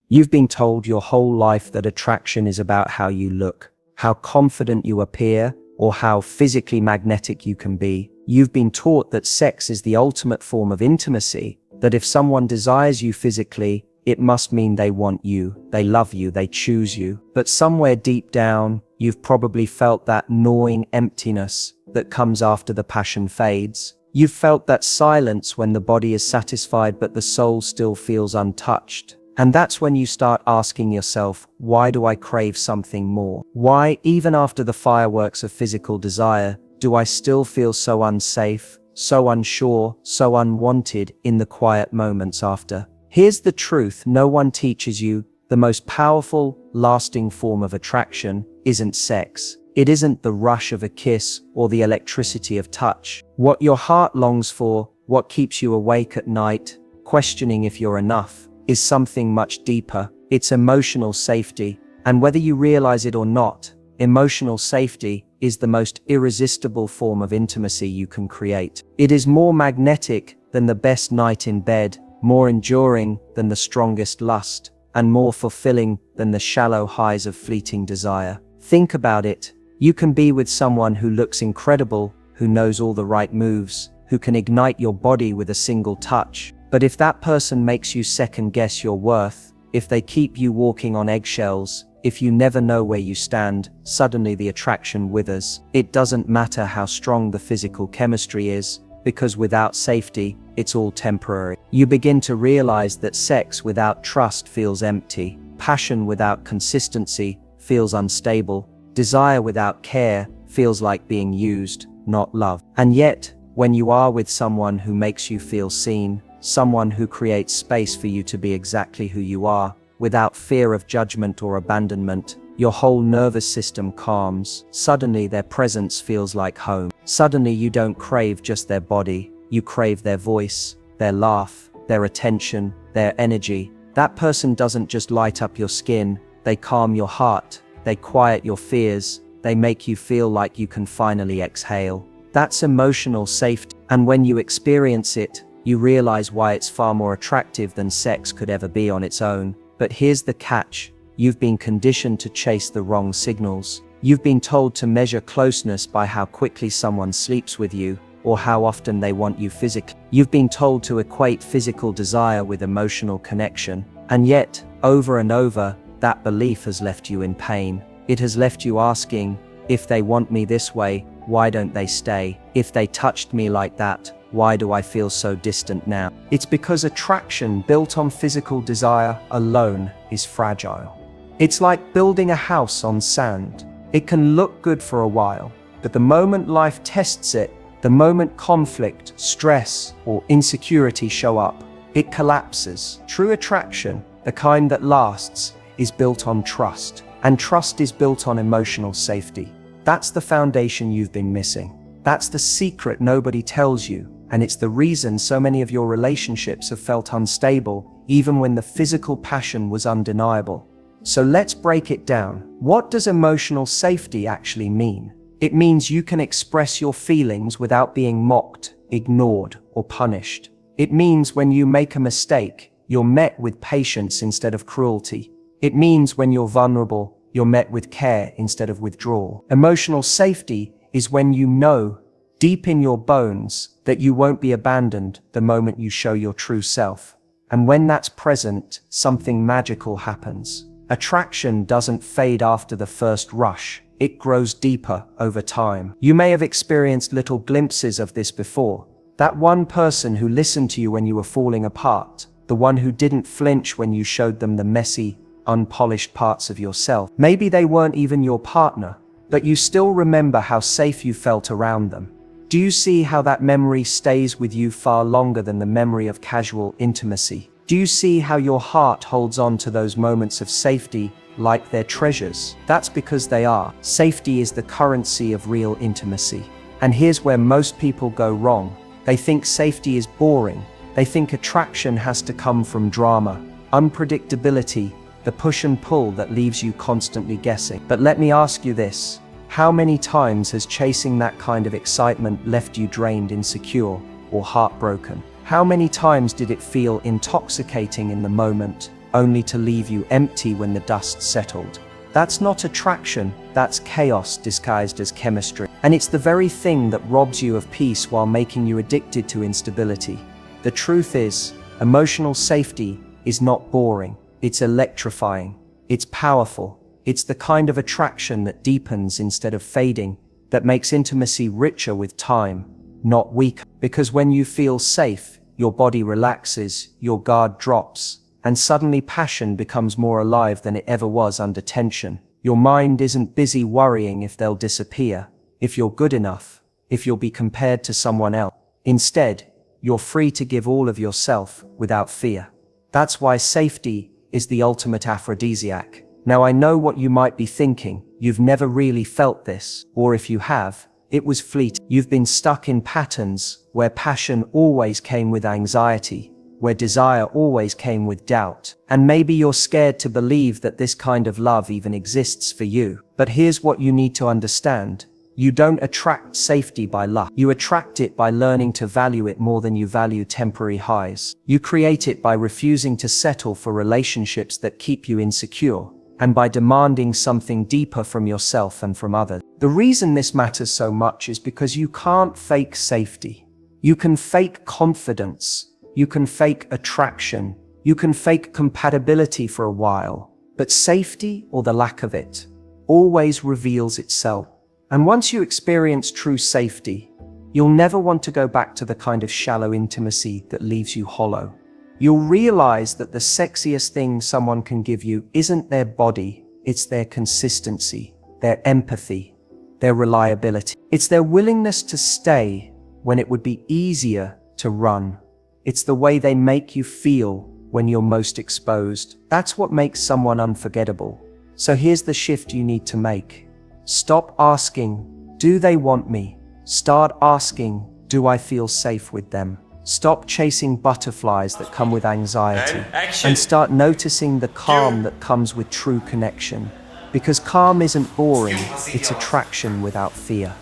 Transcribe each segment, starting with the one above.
You've been told your whole life that attraction is about how you look, how confident you appear, or how physically magnetic you can be. You've been taught that sex is the ultimate form of intimacy, that if someone desires you physically, it must mean they want you, they love you, they choose you. But somewhere deep down, you've probably felt that gnawing emptiness that comes after the passion fades. You've felt that silence when the body is satisfied but the soul still feels untouched. And that's when you start asking yourself, why do I crave something more? Why, even after the fireworks of physical desire, do I still feel so unsafe, so unsure, so unwanted in the quiet moments after? Here's the truth no one teaches you: the most powerful, lasting form of attraction isn't sex. It isn't the rush of a kiss or the electricity of touch. What your heart longs for, what keeps you awake at night, questioning if you're enough, is something much deeper. It's emotional safety. And whether you realize it or not, emotional safety is the most irresistible form of intimacy you can create. It is more magnetic than the best night in bed, more enduring than the strongest lust, and more fulfilling than the shallow highs of fleeting desire. Think about it. You can be with someone who looks incredible, who knows all the right moves, who can ignite your body with a single touch. But if that person makes you second guess your worth, if they keep you walking on eggshells, if you never know where you stand, suddenly the attraction withers. It doesn't matter how strong the physical chemistry is, because without safety, it's all temporary. You begin to realize that sex without trust feels empty, passion without consistency feels unstable, desire without care feels like being used, not loved. And yet, when you are with someone who makes you feel seen, someone who creates space for you to be exactly who you are, without fear of judgment or abandonment, your whole nervous system calms. Suddenly their presence feels like home. Suddenly you don't crave just their body, you crave their voice, their laugh, their attention, their energy. That person doesn't just light up your skin, they calm your heart, they quiet your fears, they make you feel like you can finally exhale. That's emotional safety, and when you experience it, you realize why it's far more attractive than sex could ever be on its own. But here's the catch: you've been conditioned to chase the wrong signals. You've been told to measure closeness by how quickly someone sleeps with you, or how often they want you physically. You've been told to equate physical desire with emotional connection. And yet, over and over, that belief has left you in pain. It has left you asking, if they want me this way, why don't they stay? If they touched me like that, why do I feel so distant now? It's because attraction built on physical desire alone is fragile. It's like building a house on sand. It can look good for a while, but the moment life tests it, the moment conflict, stress, or insecurity show up, it collapses. True attraction, the kind that lasts, is built on trust, and trust is built on emotional safety. That's the foundation you've been missing. That's the secret nobody tells you, and it's the reason so many of your relationships have felt unstable, even when the physical passion was undeniable. So let's break it down. What does emotional safety actually mean? It means you can express your feelings without being mocked, ignored, or punished. It means when you make a mistake, you're met with patience instead of cruelty. It means when you're vulnerable, you're met with care instead of withdrawal. Emotional safety is when you know, deep in your bones, that you won't be abandoned the moment you show your true self. And when that's present, something magical happens. Attraction doesn't fade after the first rush. It grows deeper over time. You may have experienced little glimpses of this before. That one person who listened to you when you were falling apart, the one who didn't flinch when you showed them the messy, unpolished parts of yourself. Maybe they weren't even your partner, but you still remember how safe you felt around them. Do you see how that memory stays with you far longer than the memory of casual intimacy? Do you see how your heart holds on to those moments of safety like they're treasures? That's because they are. Safety is the currency of real intimacy. And here's where most people go wrong. They think safety is boring. They think attraction has to come from drama, unpredictability, the push and pull that leaves you constantly guessing. But let me ask you this. How many times has chasing that kind of excitement left you drained, insecure, or heartbroken? How many times did it feel intoxicating in the moment, only to leave you empty when the dust settled. That's not attraction, that's chaos disguised as chemistry. And it's the very thing that robs you of peace while making you addicted to instability. The truth is, emotional safety is not boring, it's electrifying, it's powerful. It's the kind of attraction that deepens instead of fading, that makes intimacy richer with time, not weaker. Because when you feel safe, your body relaxes, your guard drops, and suddenly passion becomes more alive than it ever was under tension. Your mind isn't busy worrying if they'll disappear, if you're good enough, if you'll be compared to someone else. Instead, you're free to give all of yourself without fear. That's why safety is the ultimate aphrodisiac. Now I know what you might be thinking, you've never really felt this, or if you have, it was fleeting. You've been stuck in patterns where passion always came with anxiety, where desire always came with doubt. And maybe you're scared to believe that this kind of love even exists for you. But here's what you need to understand. You don't attract safety by luck. You attract it by learning to value it more than you value temporary highs. You create it by refusing to settle for relationships that keep you insecure, and by demanding something deeper from yourself and from others. The reason this matters so much is because you can't fake safety. You can fake confidence. You can fake attraction. You can fake compatibility for a while. But safety, or the lack of it, always reveals itself. And once you experience true safety, you'll never want to go back to the kind of shallow intimacy that leaves you hollow. You'll realize that the sexiest thing someone can give you isn't their body, it's their consistency, their empathy, their reliability. It's their willingness to stay when it would be easier to run. It's the way they make you feel when you're most exposed. That's what makes someone unforgettable. So here's the shift you need to make. Stop asking, do they want me? Start asking, do I feel safe with them? Stop chasing butterflies that come with anxiety, and start noticing the calm that comes with true connection. Because calm isn't boring, it's attraction without fear.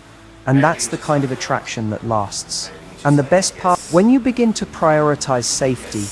And that's the kind of attraction that lasts. And the best part, when you begin to prioritize safety,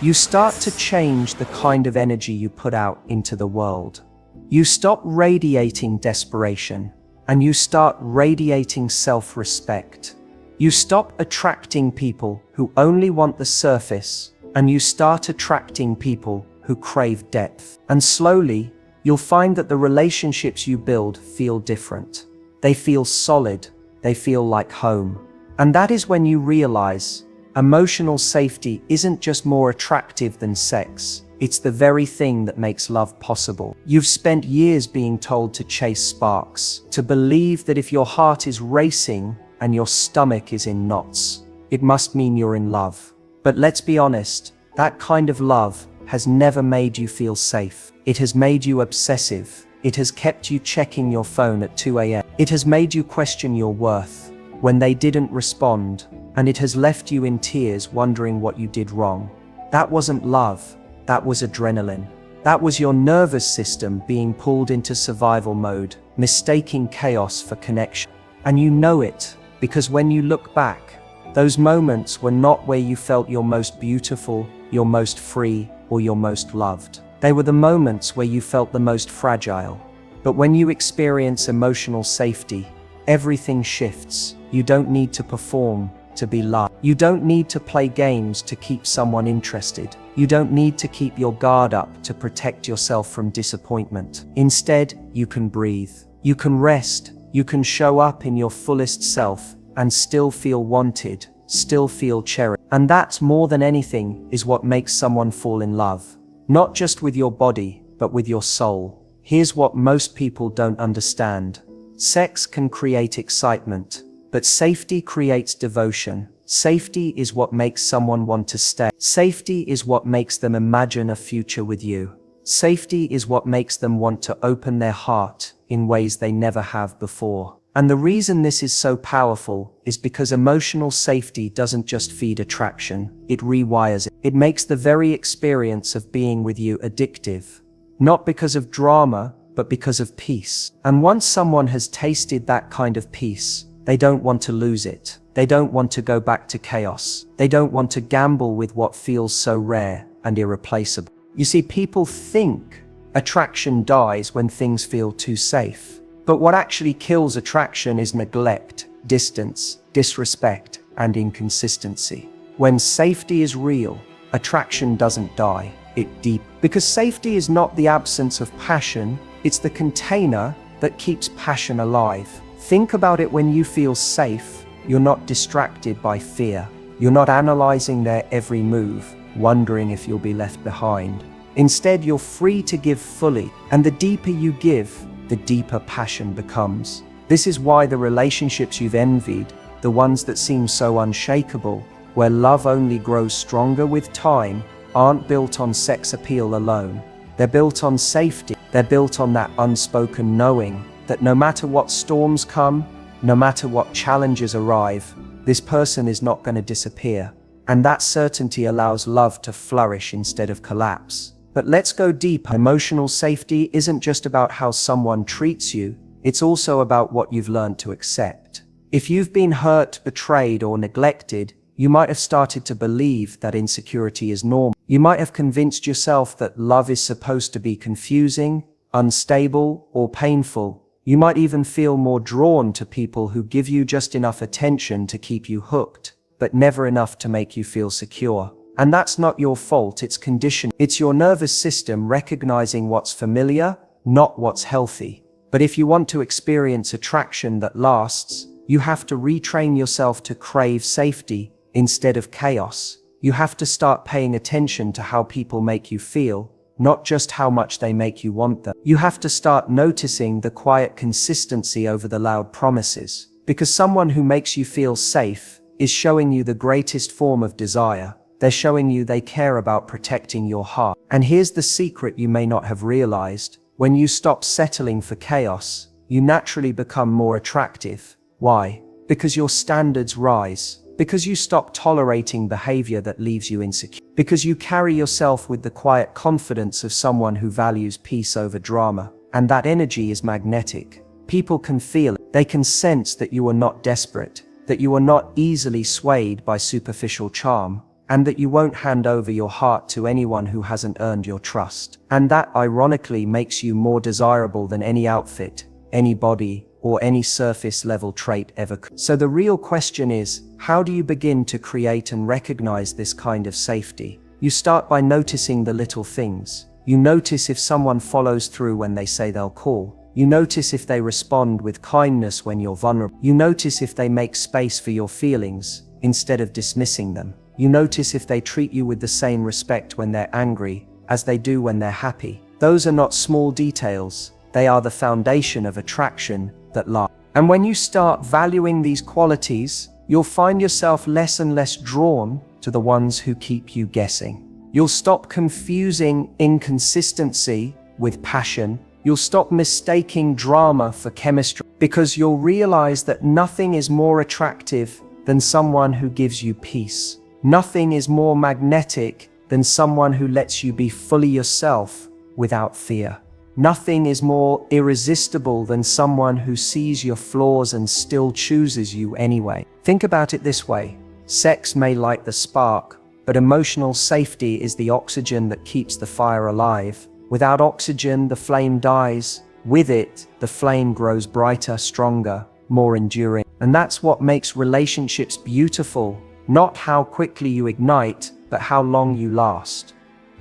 you start to change the kind of energy you put out into the world. You stop radiating desperation, and you start radiating self-respect. You stop attracting people who only want the surface, and you start attracting people who crave depth. And slowly, you'll find that the relationships you build feel different. They feel solid, they feel like home. And that is when you realize emotional safety isn't just more attractive than sex. It's the very thing that makes love possible. You've spent years being told to chase sparks, to believe that if your heart is racing and your stomach is in knots, it must mean you're in love. But let's be honest, that kind of love has never made you feel safe. It has made you obsessive. It has kept you checking your phone at 2 a.m. It has made you question your worth when they didn't respond, and it has left you in tears wondering what you did wrong. That wasn't love. That was adrenaline. That was your nervous system being pulled into survival mode, mistaking chaos for connection. And you know it, because when you look back, those moments were not where you felt your most beautiful, your most free, or your most loved. They were the moments where you felt the most fragile. But when you experience emotional safety, everything shifts. You don't need to perform to be loved. You don't need to play games to keep someone interested. You don't need to keep your guard up to protect yourself from disappointment. Instead, you can breathe. You can rest. You can show up in your fullest self and still feel wanted, still feel cherished. And that's more than anything is what makes someone fall in love. Not just with your body, but with your soul. Here's what most people don't understand. Sex can create excitement, but safety creates devotion. Safety is what makes someone want to stay. Safety is what makes them imagine a future with you. Safety is what makes them want to open their heart in ways they never have before. And the reason this is so powerful is because emotional safety doesn't just feed attraction, it rewires it. It makes the very experience of being with you addictive. Not because of drama, but because of peace. And once someone has tasted that kind of peace, they don't want to lose it. They don't want to go back to chaos. They don't want to gamble with what feels so rare and irreplaceable. You see, people think attraction dies when things feel too safe. But what actually kills attraction is neglect, distance, disrespect, and inconsistency. When safety is real, attraction doesn't die, it deepens. Because safety is not the absence of passion, it's the container that keeps passion alive. Think about it: when you feel safe, you're not distracted by fear. You're not analyzing their every move, wondering if you'll be left behind. Instead, you're free to give fully, and the deeper you give, the deeper passion becomes. This is why the relationships you've envied, the ones that seem so unshakable, where love only grows stronger with time, aren't built on sex appeal alone. They're built on safety. They're built on that unspoken knowing that no matter what storms come, no matter what challenges arrive, this person is not going to disappear. And that certainty allows love to flourish instead of collapse. But let's go deeper. Emotional safety isn't just about how someone treats you, it's also about what you've learned to accept. If you've been hurt, betrayed, or neglected, you might have started to believe that insecurity is normal. You might have convinced yourself that love is supposed to be confusing, unstable, or painful. You might even feel more drawn to people who give you just enough attention to keep you hooked, but never enough to make you feel secure. And that's not your fault, it's conditioned. It's your nervous system recognizing what's familiar, not what's healthy. But if you want to experience attraction that lasts, you have to retrain yourself to crave safety instead of chaos. You have to start paying attention to how people make you feel, not just how much they make you want them. You have to start noticing the quiet consistency over the loud promises. Because someone who makes you feel safe is showing you the greatest form of desire. They're showing you they care about protecting your heart. And here's the secret you may not have realized. When you stop settling for chaos, you naturally become more attractive. Why? Because your standards rise. Because you stop tolerating behavior that leaves you insecure. Because you carry yourself with the quiet confidence of someone who values peace over drama. And that energy is magnetic. People can feel it. They can sense that you are not desperate, that you are not easily swayed by superficial charm, and that you won't hand over your heart to anyone who hasn't earned your trust. And that ironically makes you more desirable than any outfit, any body, or any surface level trait ever could. So the real question is, how do you begin to create and recognize this kind of safety? You start by noticing the little things. You notice if someone follows through when they say they'll call. You notice if they respond with kindness when you're vulnerable. You notice if they make space for your feelings instead of dismissing them. You notice if they treat you with the same respect when they're angry as they do when they're happy. Those are not small details. They are the foundation of attraction that lasts. And when you start valuing these qualities, you'll find yourself less and less drawn to the ones who keep you guessing. You'll stop confusing inconsistency with passion. You'll stop mistaking drama for chemistry, because you'll realize that nothing is more attractive than someone who gives you peace. Nothing is more magnetic than someone who lets you be fully yourself without fear. Nothing is more irresistible than someone who sees your flaws and still chooses you anyway. Think about it this way. Sex may light the spark, but emotional safety is the oxygen that keeps the fire alive. Without oxygen, the flame dies. With it, the flame grows brighter, stronger, more enduring. And that's what makes relationships beautiful. Not how quickly you ignite, but how long you last.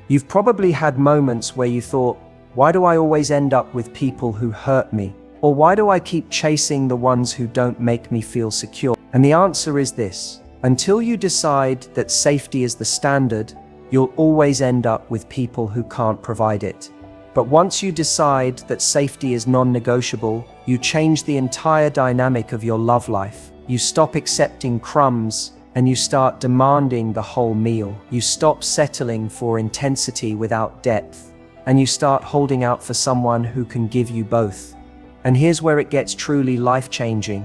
You've probably had moments where you thought, why do I always end up with people who hurt me? Or why do I keep chasing the ones who don't make me feel secure? And the answer is this: until you decide that safety is the standard, you'll always end up with people who can't provide it. But once you decide that safety is non-negotiable, you change the entire dynamic of your love life. You stop accepting crumbs, and you start demanding the whole meal. You stop settling for intensity without depth, and you start holding out for someone who can give you both. And here's where it gets truly life-changing.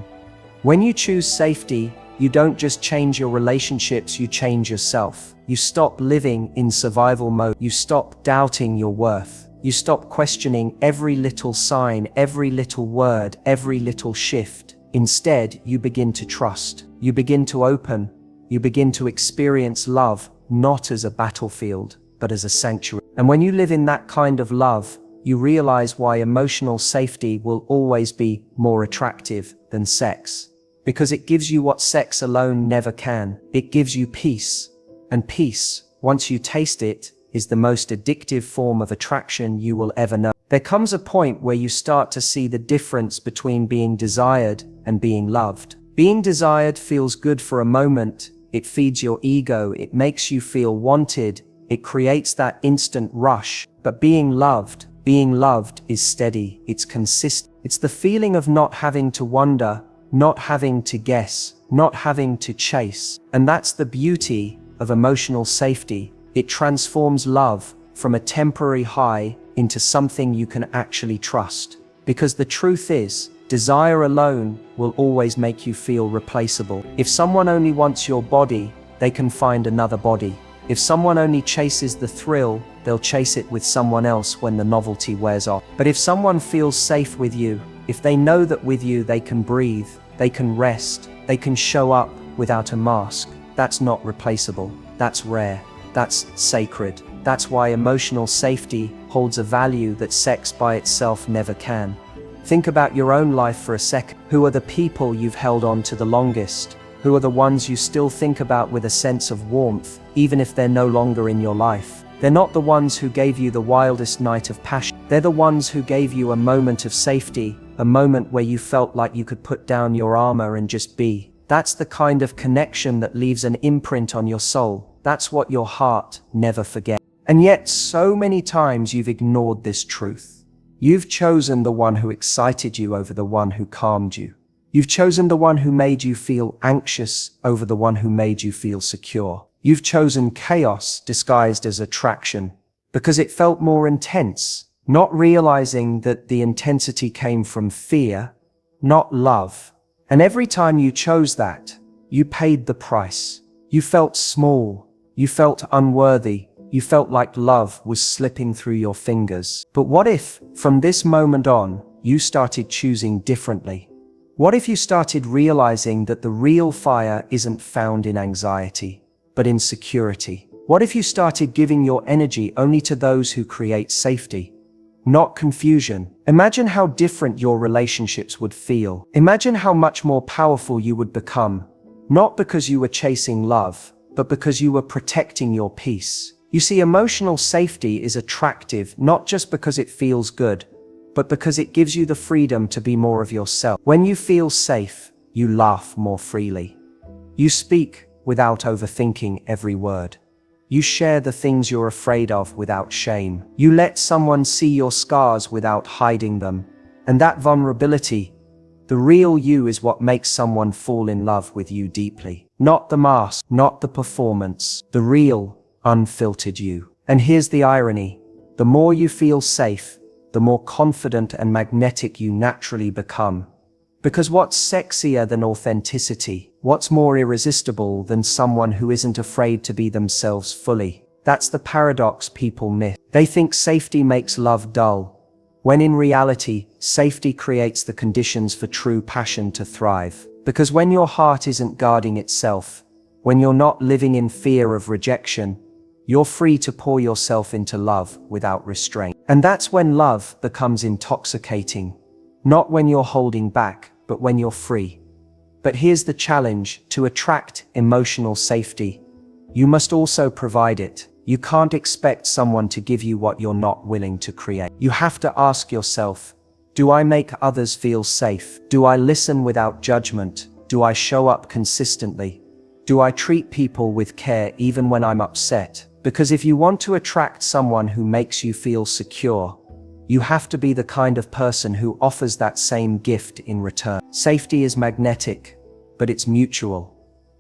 When you choose safety, you don't just change your relationships, you change yourself. You stop living in survival mode. You stop doubting your worth. You stop questioning every little sign, every little word, every little shift. Instead, you begin to trust. You begin to open. You begin to experience love, not as a battlefield, but as a sanctuary. And when you live in that kind of love, you realize why emotional safety will always be more attractive than sex. Because it gives you what sex alone never can. It gives you peace. And peace, once you taste it, is the most addictive form of attraction you will ever know. There comes a point where you start to see the difference between being desired and being loved. Being desired feels good for a moment. It feeds your ego. It makes you feel wanted. It creates that instant rush. But being loved is steady. It's consistent. It's the feeling of not having to wonder, not having to guess, not having to chase. And that's the beauty of emotional safety. It transforms love from a temporary high into something you can actually trust. Because the truth is, desire alone will always make you feel replaceable. If someone only wants your body, they can find another body. If someone only chases the thrill, they'll chase it with someone else when the novelty wears off. But if someone feels safe with you, if they know that with you they can breathe, they can rest, they can show up without a mask, that's not replaceable. That's rare. That's sacred. That's why emotional safety holds a value that sex by itself never can. Think about your own life for a second. Who are the people you've held on to the longest? Who are the ones you still think about with a sense of warmth, even if they're no longer in your life? They're not the ones who gave you the wildest night of passion. They're the ones who gave you a moment of safety, a moment where you felt like you could put down your armor and just be. That's the kind of connection that leaves an imprint on your soul. That's what your heart never forgets. And yet, so many times you've ignored this truth. You've chosen the one who excited you over the one who calmed you. You've chosen the one who made you feel anxious over the one who made you feel secure. You've chosen chaos disguised as attraction because it felt more intense, not realizing that the intensity came from fear, not love. And every time you chose that, you paid the price. You felt small. You felt unworthy. You felt like love was slipping through your fingers. But what if, from this moment on, you started choosing differently? What if you started realizing that the real fire isn't found in anxiety, but in security? What if you started giving your energy only to those who create safety, not confusion? Imagine how different your relationships would feel. Imagine how much more powerful you would become, not because you were chasing love, but because you were protecting your peace. You see, emotional safety is attractive not just because it feels good, but because it gives you the freedom to be more of yourself. When you feel safe, you laugh more freely. You speak without overthinking every word. You share the things you're afraid of without shame. You let someone see your scars without hiding them. And that vulnerability, the real you, is what makes someone fall in love with you deeply. Not the mask, not the performance, the real, unfiltered you. And here's the irony. The more you feel safe, the more confident and magnetic you naturally become. Because what's sexier than authenticity? What's more irresistible than someone who isn't afraid to be themselves fully? That's the paradox people miss. They think safety makes love dull, when in reality, safety creates the conditions for true passion to thrive. Because when your heart isn't guarding itself, when you're not living in fear of rejection, you're free to pour yourself into love without restraint. And that's when love becomes intoxicating. Not when you're holding back, but when you're free. But here's the challenge: to attract emotional safety, you must also provide it. You can't expect someone to give you what you're not willing to create. You have to ask yourself, do I make others feel safe? Do I listen without judgment? Do I show up consistently? Do I treat people with care even when I'm upset? Because if you want to attract someone who makes you feel secure, you have to be the kind of person who offers that same gift in return. Safety is magnetic, but it's mutual.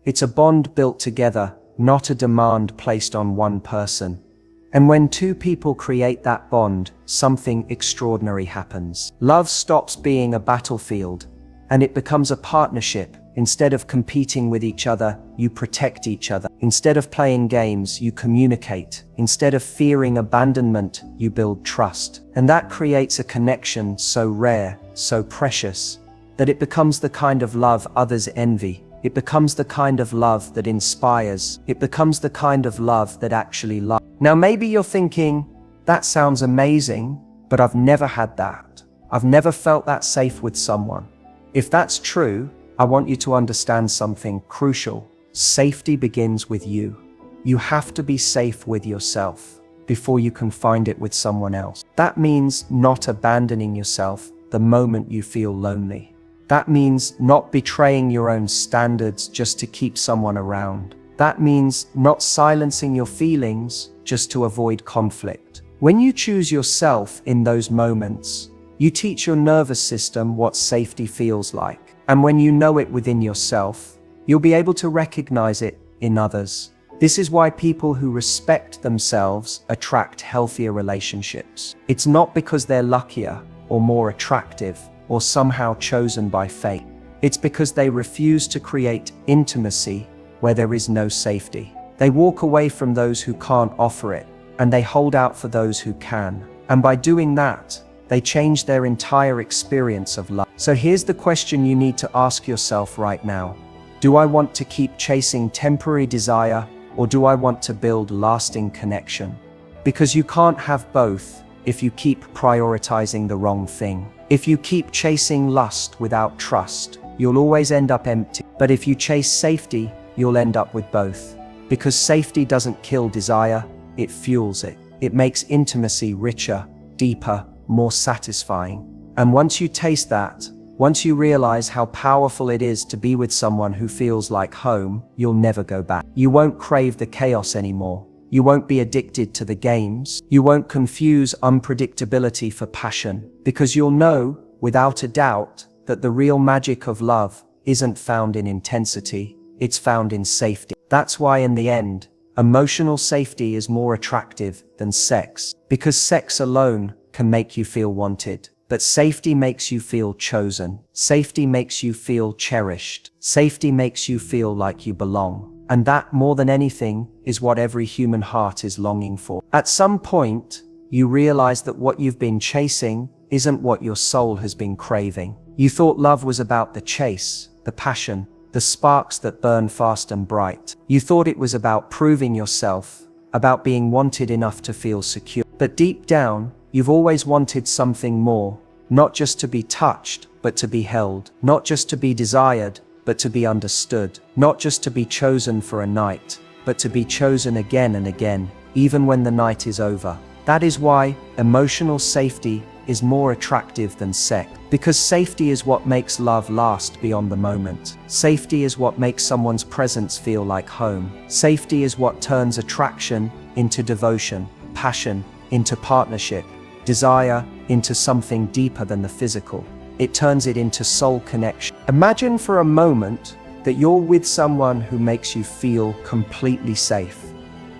It's a bond built together, not a demand placed on one person. And when two people create that bond, something extraordinary happens. Love stops being a battlefield, and it becomes a partnership. Instead of competing with each other, you protect each other. Instead of playing games, you communicate. Instead of fearing abandonment, you build trust. And that creates a connection so rare, so precious, that it becomes the kind of love others envy. It becomes the kind of love that inspires. It becomes the kind of love that actually loves. Now maybe you're thinking, that sounds amazing, but I've never had that. I've never felt that safe with someone. If that's true, I want you to understand something crucial. Safety begins with you. You have to be safe with yourself before you can find it with someone else. That means not abandoning yourself the moment you feel lonely. That means not betraying your own standards just to keep someone around. That means not silencing your feelings just to avoid conflict. When you choose yourself in those moments, you teach your nervous system what safety feels like. And when you know it within yourself, you'll be able to recognize it in others. This is why people who respect themselves attract healthier relationships. It's not because they're luckier or more attractive or somehow chosen by fate. It's because they refuse to create intimacy where there is no safety. They walk away from those who can't offer it, and they hold out for those who can. And by doing that, they change their entire experience of love. So here's the question you need to ask yourself right now. Do I want to keep chasing temporary desire, or do I want to build lasting connection? Because you can't have both if you keep prioritizing the wrong thing. If you keep chasing lust without trust, you'll always end up empty. But if you chase safety, you'll end up with both. Because safety doesn't kill desire, it fuels it. It makes intimacy richer, deeper, more satisfying. And once you taste that, once you realize how powerful it is to be with someone who feels like home, you'll never go back. You won't crave the chaos anymore. You won't be addicted to the games. You won't confuse unpredictability for passion, because you'll know, without a doubt, that the real magic of love isn't found in intensity, it's found in safety. That's why in the end, emotional safety is more attractive than sex, because sex alone can make you feel wanted. But safety makes you feel chosen. Safety makes you feel cherished. Safety makes you feel like you belong. And that, more than anything, is what every human heart is longing for. At some point, you realize that what you've been chasing isn't what your soul has been craving. You thought love was about the chase, the passion, the sparks that burn fast and bright. You thought it was about proving yourself, about being wanted enough to feel secure. But deep down, you've always wanted something more, not just to be touched, but to be held, not just to be desired, but to be understood, not just to be chosen for a night, but to be chosen again and again, even when the night is over. That is why emotional safety is more attractive than sex, because safety is what makes love last beyond the moment. Safety is what makes someone's presence feel like home. Safety is what turns attraction into devotion, passion into partnership, desire into something deeper than the physical. It turns it into soul connection. Imagine for a moment that you're with someone who makes you feel completely safe.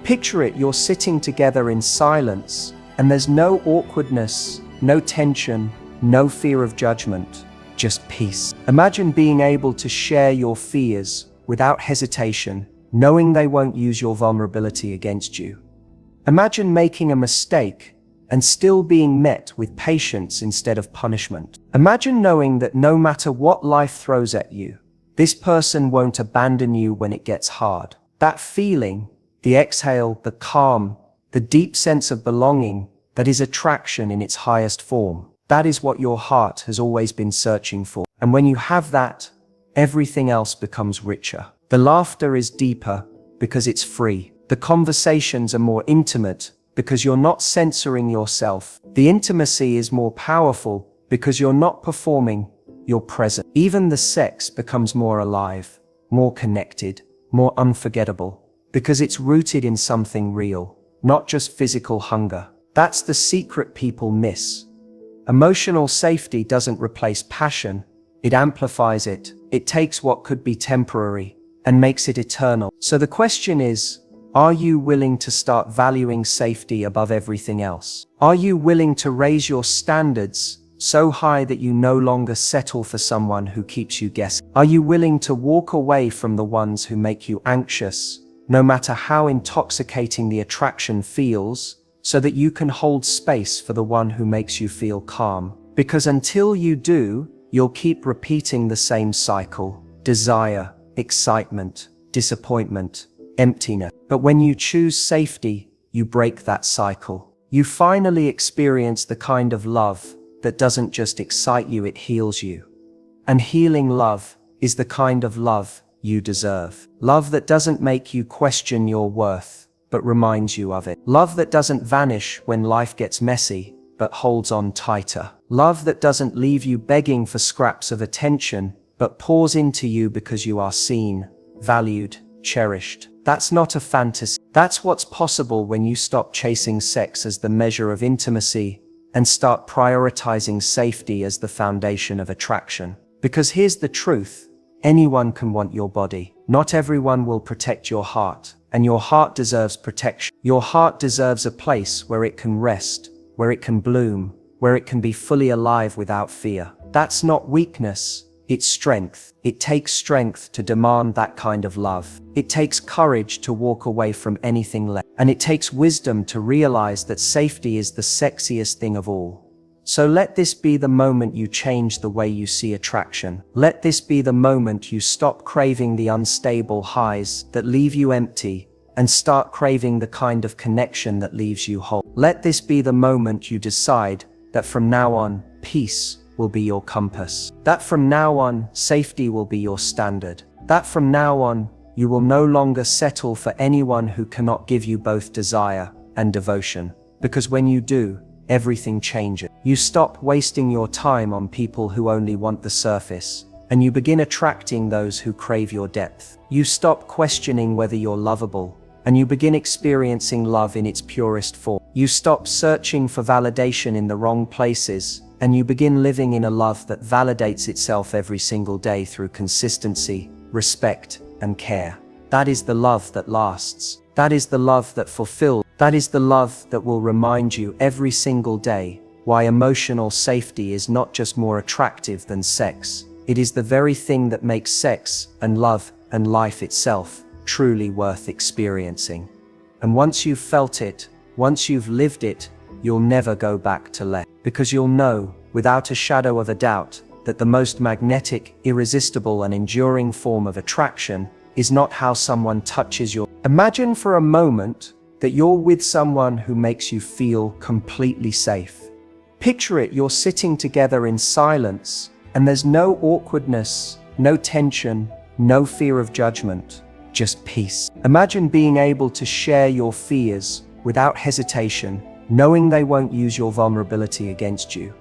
Picture it, you're sitting together in silence, and there's no awkwardness, no tension, no fear of judgment, just peace. Imagine being able to share your fears without hesitation, knowing they won't use your vulnerability against you. Imagine making a mistake and still being met with patience instead of punishment. Imagine knowing that no matter what life throws at you, this person won't abandon you when it gets hard. That feeling, the exhale, the calm, the deep sense of belonging, that is attraction in its highest form. That is what your heart has always been searching for. And when you have that, everything else becomes richer. The laughter is deeper because it's free. The conversations are more intimate because you're not censoring yourself. The intimacy is more powerful because you're not performing, you're present. Even the sex becomes more alive, more connected, more unforgettable, because it's rooted in something real, not just physical hunger. That's the secret people miss. Emotional safety doesn't replace passion, it amplifies it. It takes what could be temporary and makes it eternal. So the question is, are you willing to start valuing safety above everything else? Are you willing to raise your standards so high that you no longer settle for someone who keeps you guessing? Are you willing to walk away from the ones who make you anxious, no matter how intoxicating the attraction feels, so that you can hold space for the one who makes you feel calm? Because until you do, you'll keep repeating the same cycle. Desire, excitement, disappointment, emptiness. But when you choose safety, you break that cycle. You finally experience the kind of love that doesn't just excite you, it heals you. And healing love is the kind of love you deserve. Love that doesn't make you question your worth, but reminds you of it. Love that doesn't vanish when life gets messy, but holds on tighter. Love that doesn't leave you begging for scraps of attention, but pours into you because you are seen, valued, cherished. That's not a fantasy. That's what's possible when you stop chasing sex as the measure of intimacy and start prioritizing safety as the foundation of attraction. Because here's the truth, anyone can want your body. Not everyone will protect your heart, and your heart deserves protection. Your heart deserves a place where it can rest, where it can bloom, where it can be fully alive without fear. That's not weakness, it's strength. It takes strength to demand that kind of love. It takes courage to walk away from anything less. And it takes wisdom to realize that safety is the sexiest thing of all. So let this be the moment you change the way you see attraction. Let this be the moment you stop craving the unstable highs that leave you empty and start craving the kind of connection that leaves you whole. Let this be the moment you decide that from now on, peace will be your compass. That from now on, safety will be your standard. That from now on, you will no longer settle for anyone who cannot give you both desire and devotion. Because when you do, everything changes. You stop wasting your time on people who only want the surface, and you begin attracting those who crave your depth. You stop questioning whether you're lovable, and you begin experiencing love in its purest form. You stop searching for validation in the wrong places, and you begin living in a love that validates itself every single day through consistency, respect, and care. That is the love that lasts. That is the love that fulfills. That is the love that will remind you every single day why emotional safety is not just more attractive than sex. It is the very thing that makes sex and love and life itself truly worth experiencing. And once you've felt it, once you've lived it, you'll never go back to less. Because you'll know, without a shadow of a doubt, that the most magnetic, irresistible, and enduring form of attraction is not how someone touches your. Imagine for a moment that you're with someone who makes you feel completely safe. Picture it, you're sitting together in silence, and there's no awkwardness, no tension, no fear of judgment, just peace. Imagine being able to share your fears without hesitation, knowing they won't use your vulnerability against you.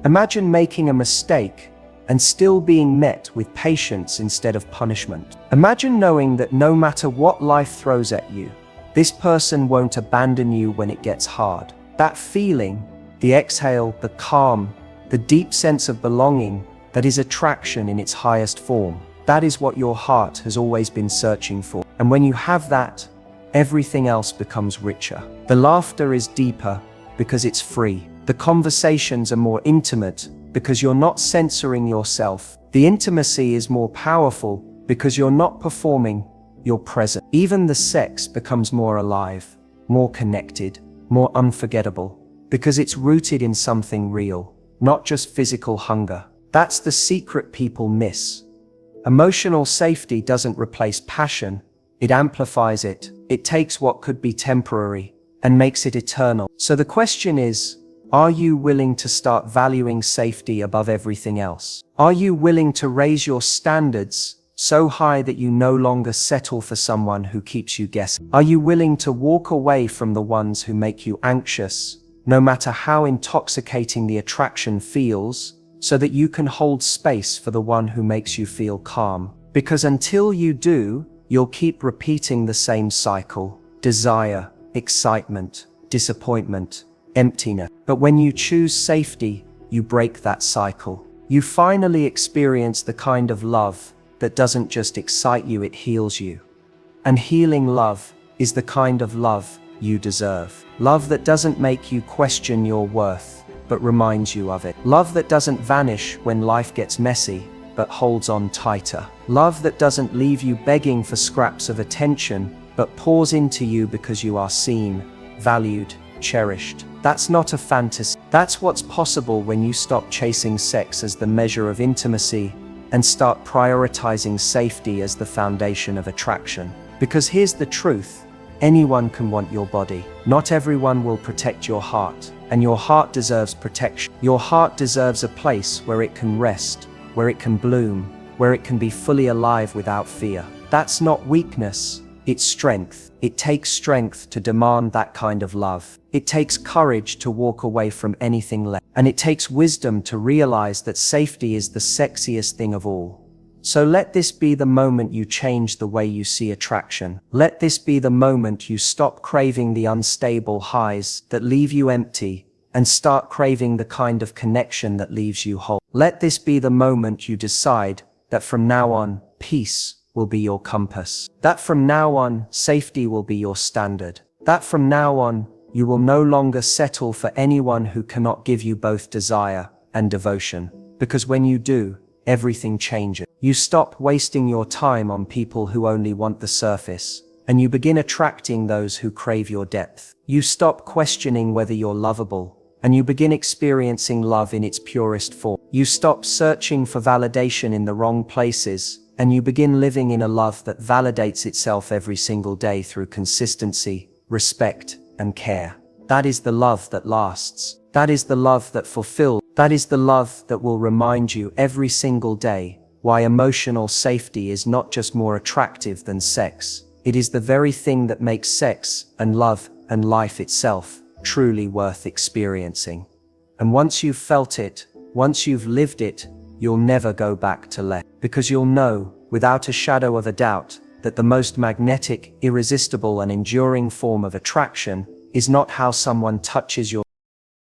Imagine making a mistake and still being met with patience instead of punishment. Imagine knowing that no matter what life throws at you, this person won't abandon you when it gets hard. That feeling, the exhale, the calm, the deep sense of belonging, that is attraction in its highest form. That is what your heart has always been searching for. And when you have that, everything else becomes richer. The laughter is deeper because it's free. The conversations are more intimate because you're not censoring yourself. The intimacy is more powerful because you're not performing, you're present. Even the sex becomes more alive, more connected, more unforgettable, because it's rooted in something real, not just physical hunger. That's the secret people miss. Emotional safety doesn't replace passion, it amplifies it. It takes what could be temporary and makes it eternal. So the question is, are you willing to start valuing safety above everything else? Are you willing to raise your standards so high that you no longer settle for someone who keeps you guessing? Are you willing to walk away from the ones who make you anxious, no matter how intoxicating the attraction feels, so that you can hold space for the one who makes you feel calm? Because until you do, you'll keep repeating the same cycle: desire, excitement, disappointment, emptiness. But when you choose safety, you break that cycle. You finally experience the kind of love that doesn't just excite you, it heals you. And healing love is the kind of love you deserve. Love that doesn't make you question your worth, but reminds you of it. Love that doesn't vanish when life gets messy, but holds on tighter. Love that doesn't leave you begging for scraps of attention, but pours into you because you are seen, valued, cherished. That's not a fantasy. That's what's possible when you stop chasing sex as the measure of intimacy and start prioritizing safety as the foundation of attraction. Because here's the truth, anyone can want your body. Not everyone will protect your heart, and your heart deserves protection. Your heart deserves a place where it can rest, where it can bloom, where it can be fully alive without fear. That's not weakness, it's strength. It takes strength to demand that kind of love. It takes courage to walk away from anything less. And it takes wisdom to realize that safety is the sexiest thing of all. So let this be the moment you change the way you see attraction. Let this be the moment you stop craving the unstable highs that leave you empty and start craving the kind of connection that leaves you whole. Let this be the moment you decide that from now on, peace will be your compass. That from now on, safety will be your standard. That from now on, you will no longer settle for anyone who cannot give you both desire and devotion. Because when you do, everything changes. You stop wasting your time on people who only want the surface, and you begin attracting those who crave your depth. You stop questioning whether you're lovable, and you begin experiencing love in its purest form. You stop searching for validation in the wrong places, and you begin living in a love that validates itself every single day through consistency, respect, and care. That is the love that lasts. That is the love that fulfills. That is the love that will remind you every single day why emotional safety is not just more attractive than sex. It is the very thing that makes sex and love and life itself truly worth experiencing. And once you've felt it, once you've lived it, you'll never go back to less. Because you'll know, without a shadow of a doubt, that the most magnetic, irresistible, and enduring form of attraction is not how someone touches your